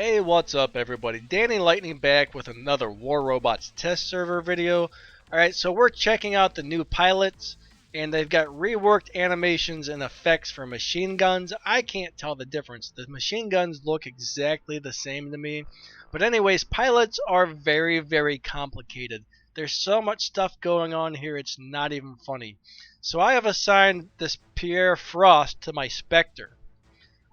Hey, what's up everybody? Danny Lightning back with another War Robots test server video. Alright, so we're checking out the new pilots, and they've got reworked animations and effects for machine guns. I can't tell the difference. The machine guns look exactly the same to me. But anyways, pilots are very complicated. There's so much stuff going on here, it's not even funny. So I have assigned this Pierre Frost to my Spectre.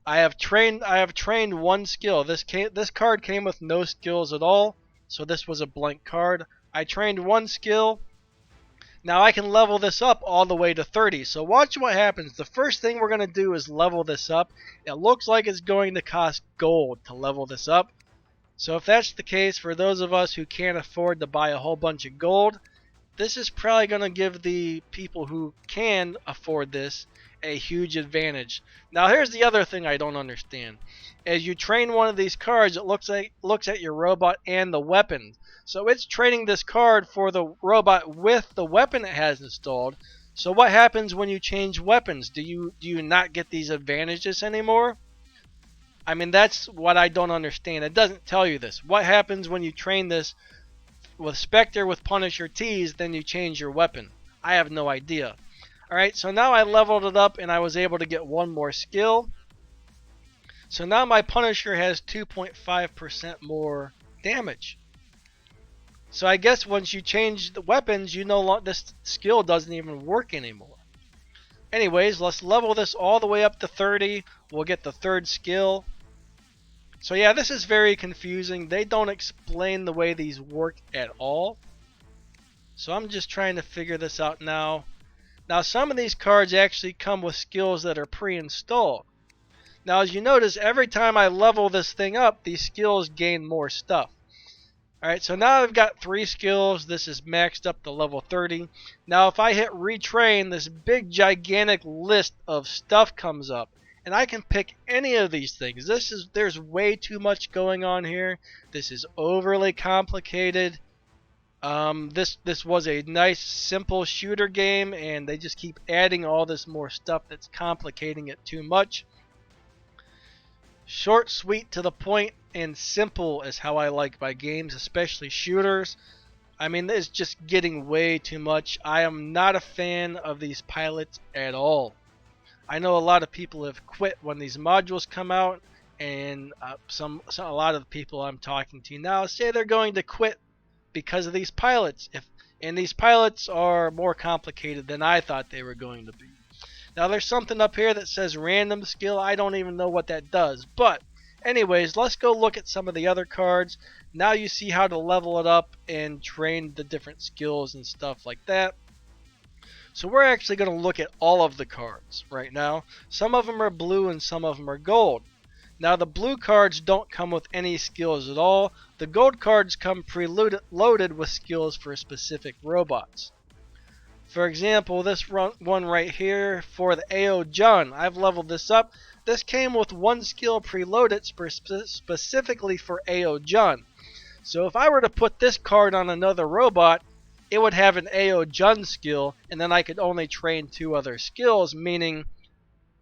I have trained one skill. This card came with no skills at all, so this was a blank card. I trained one skill. Now I can level this up all the way to 30. So watch what happens. The first thing we're going to do is level this up. It looks like it's going to cost gold to level this up. So if that's the case, for those of us who can't afford to buy a whole bunch of gold, this is probably going to give the people who can afford this a huge advantage. Now here's the other thing I don't understand. As you train one of these cards, it looks at your robot and the weapon. So it's training this card for the robot with the weapon it has installed. So what happens when you change weapons? Do you not get these advantages anymore? I mean, that's what I don't understand. It doesn't tell you this. What happens when you train this with Spectre with Punisher T's, then you change your weapon? I have no idea. Alright, so now I leveled it up and I was able to get one more skill. So now my Punisher has 2.5% more damage. So I guess once you change the weapons, this skill doesn't even work anymore. Anyways, let's level this all the way up to 30. We'll get the third skill. So yeah, this is very confusing. They don't explain the way these work at all. So I'm just trying to figure this out now. Now some of these cards actually come with skills that are pre-installed. Now as you notice, every time I level this thing up, these skills gain more stuff. Alright, so now I've got 3 skills. This is maxed up to level 30. Now if I hit retrain, this big gigantic list of stuff comes up. And I can pick any of these things. There's way too much going on here. This is overly complicated. This was a nice simple shooter game, and they just keep adding all this more stuff that's complicating it too much. Short, sweet, to the point, and simple is how I like my games, especially shooters. I mean, it's just getting way too much. I am not a fan of these pilots at all. I know a lot of people have quit when these modules come out, and a lot of the people I'm talking to now say they're going to quit because of these pilots. And these pilots are more complicated than I thought they were going to be. Now there's something up here that says random skill. I don't even know what that does. But anyways, let's go look at some of the other cards. Now you see how to level it up and train the different skills and stuff like that. So we're actually going to look at all of the cards right now. Some of them are blue and some of them are gold. Now the blue cards don't come with any skills at all. The gold cards come preloaded with skills for specific robots. For example, this one right here for the AO Jun, I've leveled this up. This came with one skill preloaded specifically for AO Jun. So if I were to put this card on another robot, it would have an AO Jun skill, and then I could only train 2 other skills, meaning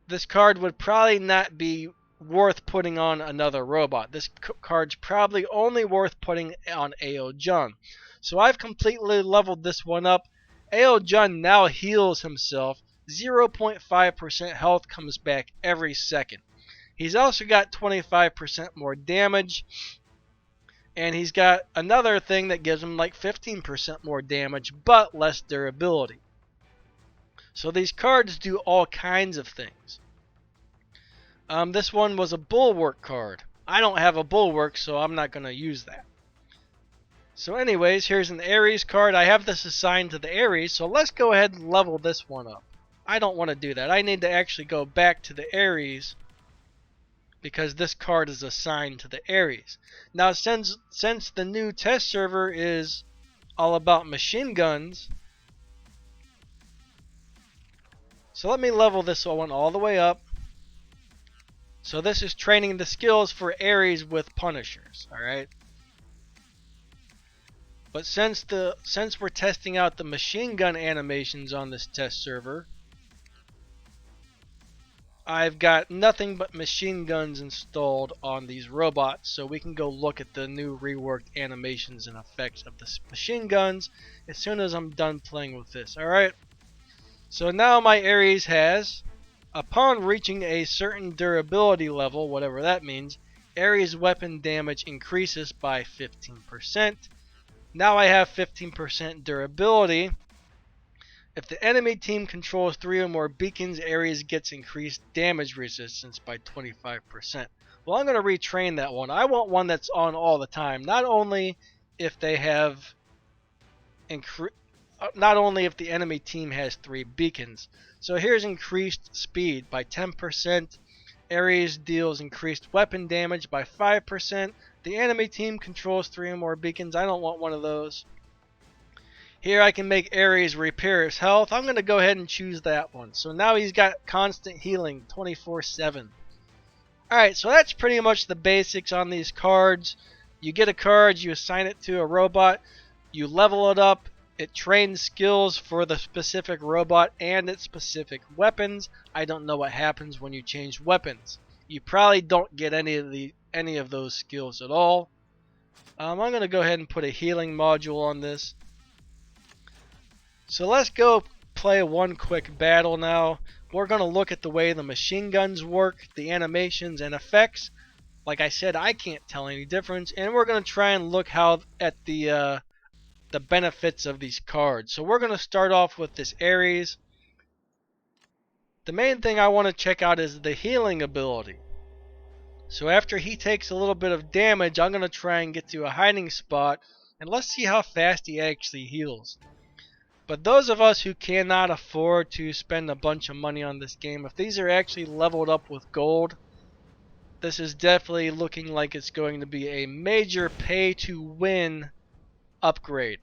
this card would probably not be worth putting on another robot. This card's probably only worth putting on AO Jun. So I've completely leveled this one up. AO Jun now heals himself. 0.5% health comes back every second. He's also got 25% more damage. And he's got another thing that gives him like 15% more damage, but less durability. So these cards do all kinds of things. This one was a bulwark card. I don't have a bulwark, so I'm not going to use that. So anyways, here's an Ares card. I have this assigned to the Ares, so let's go ahead and level this one up. I don't want to do that. I need to actually go back to the Ares, because this card is assigned to the Ares. Now since the new test server is all about machine guns, so let me level this one all the way up. So this is training the skills for Ares with Punishers, alright? But since we're testing out the machine gun animations on this test server, I've got nothing but machine guns installed on these robots, so we can go look at the new reworked animations and effects of the machine guns as soon as I'm done playing with this. Alright, so now my Ares has, upon reaching a certain durability level, whatever that means, Ares weapon damage increases by 15%. Now I have 15% durability. If the enemy team controls 3 or more beacons, Ares gets increased damage resistance by 25%. Well, I'm going to retrain that one. I want one that's on all the time. Not only if they have not only if the enemy team has 3 beacons. So here's increased speed by 10%. Ares deals increased weapon damage by 5%. The enemy team controls 3 or more beacons. I don't want one of those. Here I can make Ares repair his health. I'm going to go ahead and choose that one. So now he's got constant healing 24/7. Alright, so that's pretty much the basics on these cards. You get a card, you assign it to a robot, you level it up, it trains skills for the specific robot and its specific weapons. I don't know what happens when you change weapons. You probably don't get any of those skills at all. I'm going to go ahead and put a healing module on this. So let's go play one quick battle now. We're going to look at the way the machine guns work, the animations and effects. Like I said, I can't tell any difference, and we're going to try and look at the benefits of these cards. So we're going to start off with this Ares. The main thing I want to check out is the healing ability. So after he takes a little bit of damage, I'm going to try and get to a hiding spot, and let's see how fast he actually heals. But those of us who cannot afford to spend a bunch of money on this game, if these are actually leveled up with gold, this is definitely looking like it's going to be a major pay-to-win upgrade.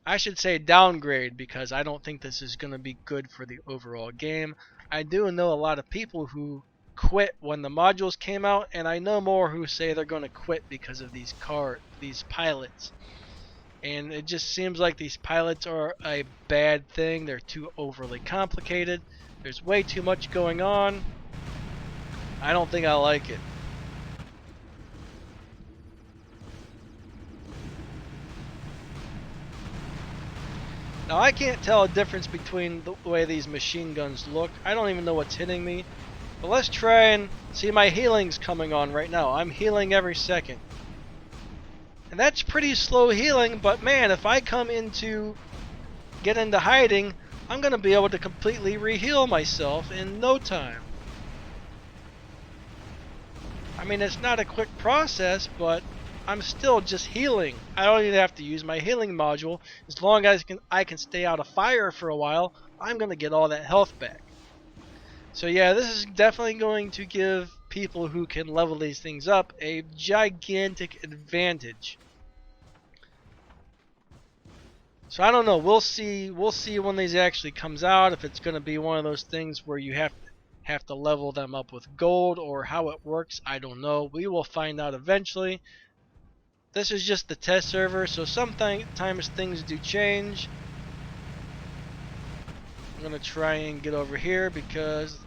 I should say downgrade, because I don't think this is going to be good for the overall game. I do know a lot of people who quit when the modules came out, and I know more who say they're going to quit because of these pilots. And it just seems like these pilots are a bad thing. They're too overly complicated. There's way too much going on. I don't think I like it. Now I can't tell a difference between the way these machine guns look. I don't even know what's hitting me. But let's try and see. My healing's coming on right now. I'm healing every second. And that's pretty slow healing, but man, if I get into hiding, I'm going to be able to completely re-heal myself in no time. I mean, it's not a quick process, but I'm still just healing. I don't even have to use my healing module. As long as I can stay out of fire for a while, I'm going to get all that health back. So yeah, this is definitely going to give people who can level these things up a gigantic advantage. So I don't know, we'll see when these actually comes out, if it's going to be one of those things where you have to level them up with gold, or how it works. I don't know. We will find out eventually. This is just the test server, so sometimes things do change. I'm going to try and get over here because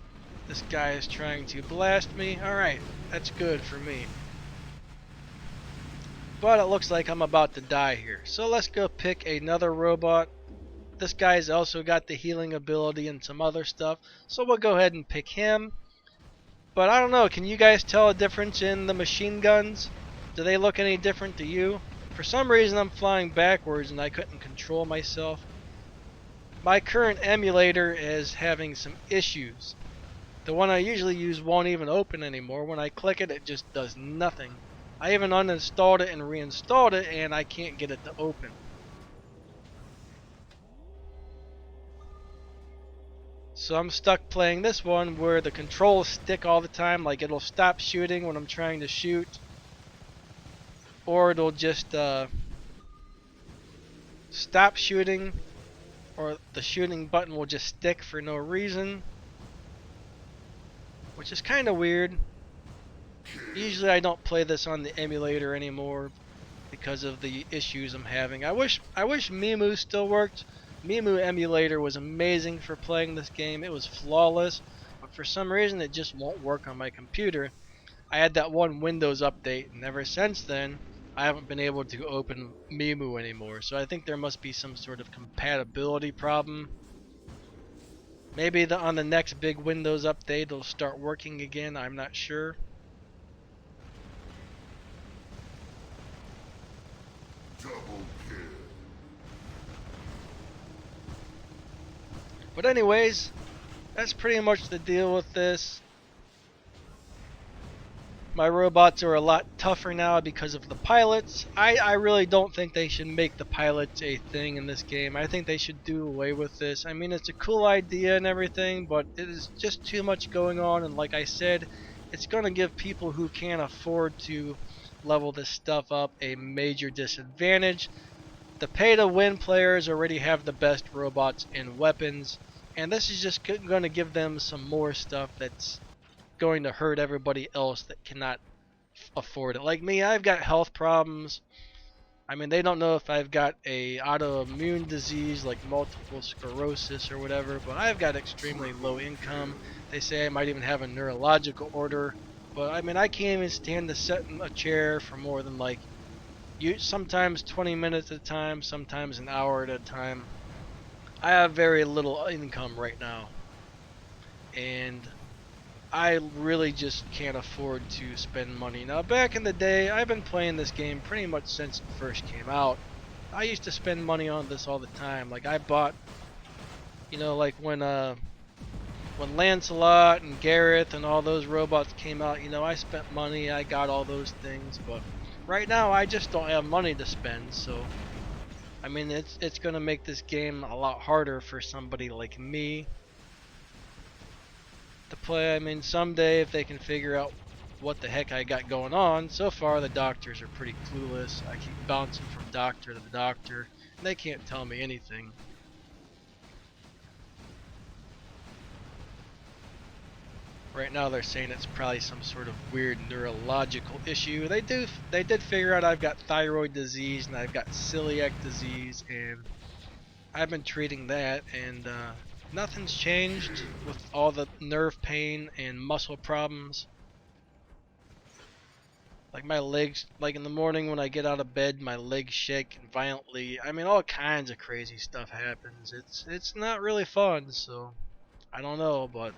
this guy is trying to blast me. Alright, that's good for me. But it looks like I'm about to die here. So let's go pick another robot. This guy's also got the healing ability and some other stuff. So we'll go ahead and pick him. But I don't know, can you guys tell a difference in the machine guns? Do they look any different to you? For some reason I'm flying backwards and I couldn't control myself. My current emulator is having some issues. The one I usually use won't even open anymore. When I click it, it just does nothing. I even uninstalled it and reinstalled it, and I can't get it to open. So I'm stuck playing this one where the controls stick all the time. Like, it'll stop shooting when I'm trying to shoot, or it'll just stop shooting, or the shooting button will just stick for no reason, which is kind of weird. Usually I don't play this on the emulator anymore because of the issues I'm having. I wish Mimu still worked. Mimu emulator was amazing for playing this game. It was flawless. but for some reason it just won't work on my computer. I had that one Windows update, and ever since then, I haven't been able to open Mimu anymore. So I think there must be some sort of compatibility problem. Maybe on the next big Windows update it'll start working again, I'm not sure. But anyways, that's pretty much the deal with this. My robots are a lot tougher now because of the pilots. I really don't think they should make the pilots a thing in this game. I think they should do away with this. I mean, it's a cool idea and everything, but it is just too much going on. And like I said, it's going to give people who can't afford to level this stuff up a major disadvantage. The pay-to-win players already have the best robots and weapons, and this is just going to give them some more stuff that's going to hurt everybody else that cannot afford it. Like me, I've got health problems. I mean, they don't know if I've got a autoimmune disease like multiple sclerosis or whatever, but I've got extremely low income. They say I might even have a neurological order, but I mean, I can't even stand to sit in a chair for more than like sometimes 20 minutes at a time, sometimes an hour at a time. I have very little income right now, and I really just can't afford to spend money. Now, back in the day, I've been playing this game pretty much since it first came out. I used to spend money on this all the time. Like I bought, like when Lancelot and Gareth and all those robots came out, I spent money. I got all those things, but right now I just don't have money to spend. So, I mean, it's gonna make this game a lot harder for somebody like me to play. I mean, someday if they can figure out what the heck I got going on. So far the doctors are pretty clueless. I keep bouncing from doctor to the doctor, and they can't tell me anything. Right now they're saying it's probably some sort of weird neurological issue. They did figure out I've got thyroid disease and I've got celiac disease, and I've been treating that, and nothing's changed with all the nerve pain and muscle problems. Like my legs, like in the morning when I get out of bed, my legs shake violently. I mean, all kinds of crazy stuff happens. It's not really fun, so I don't know, but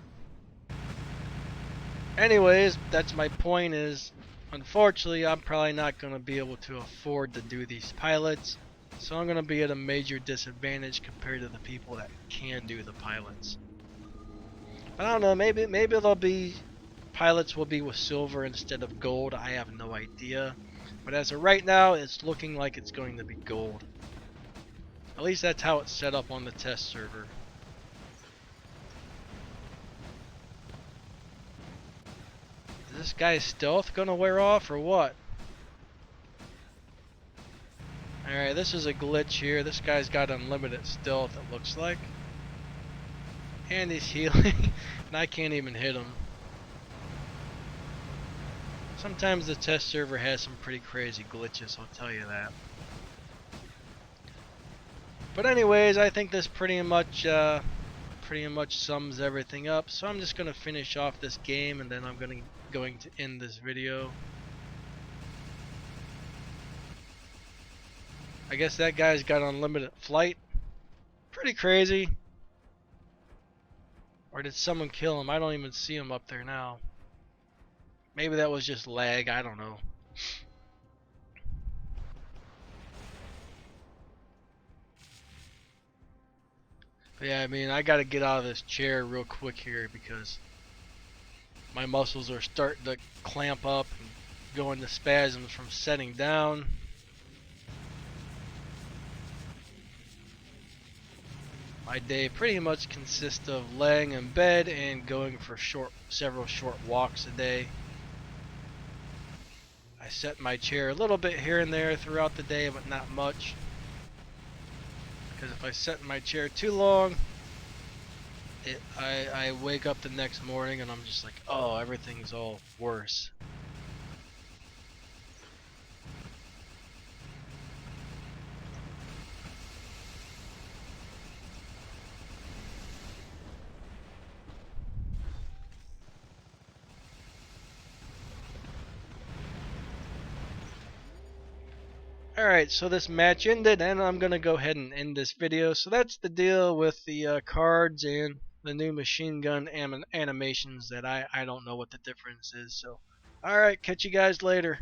anyways, that's my point is, unfortunately, I'm probably not going to be able to afford to do these pilots, so I'm going to be at a major disadvantage compared to the people that can do the pilots. But I don't know, maybe they'll be pilots will be with silver instead of gold. I have no idea. But as of right now, it's looking like it's going to be gold. At least that's how it's set up on the test server. Is this guy's stealth gonna wear off or what? Alright, this is a glitch here. This guy's got unlimited stealth, it looks like. And he's healing, and I can't even hit him. Sometimes the test server has some pretty crazy glitches, I'll tell you that. But anyways, I think this pretty much sums everything up. So I'm just gonna finish off this game, and then I'm going to end this video. I guess that guy's got unlimited flight. Pretty crazy. Or did someone kill him? I don't even see him up there now. Maybe that was just lag, I don't know. But yeah, I mean, I gotta get out of this chair real quick here because my muscles are starting to clamp up and go into spasms from sitting down. My day pretty much consists of laying in bed and going for several short walks a day. I set my chair a little bit here and there throughout the day, but not much. Because if I sit in my chair too long, I wake up the next morning and I'm just like, oh, everything's all worse. Alright, so this match ended, and I'm going to go ahead and end this video. So that's the deal with the cards and the new machine gun animations that I don't know what the difference is. So, alright, catch you guys later.